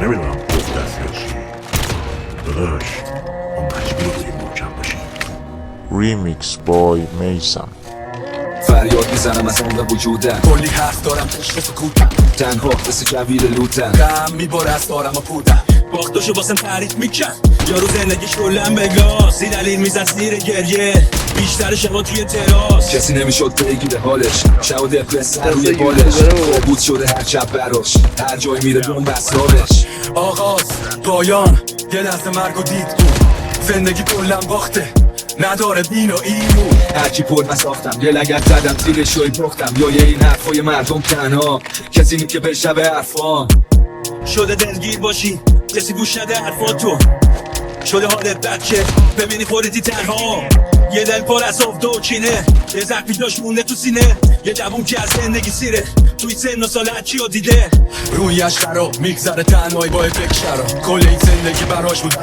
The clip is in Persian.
نمیدونم گفت دست یا چی داداش ما مجبور بودیم محکم باشیم. Remix by میسم. فریاد میزنم از عمق وجودم، کلی حرف دارم عشق سکوتم، تنها مثل کویر لوتم، غم میباره از دارم و پودم، باختاشو واسم تعریف میکن، یارو زندگیش کلن بگاز، زیر دلیل میزد زیر گریه، بیشتر شبا توی تراس، کسی نمیشد بگیره حالش، شب و دپرس سر روی بالش، خوابود شده هر شب براش، هر جای میره بوم بسرارش. آغاز پایان یه لحظه مرگ و دید تو، زندگی کلن باخته نداره دین و ایمون، هرکی پر مساختم یه لگت زدم زیر شوی پختم، یا یه این حرفای مردم تنها کسی نیم که بشنوه حرفام. شده دلگیر باشی کسی گوش نده حرفاتو، شده حالت بد که ببینی خودتی تنها، یه دل پر از افت و کینه، یه زخمی داشت مونده تو سینه، یه جوون که از زندگی سیره توی سن و سال هرچی رو دیده، رویش خراب میگذره تنهایی با افکت شراب، کل این زندگی براش بود.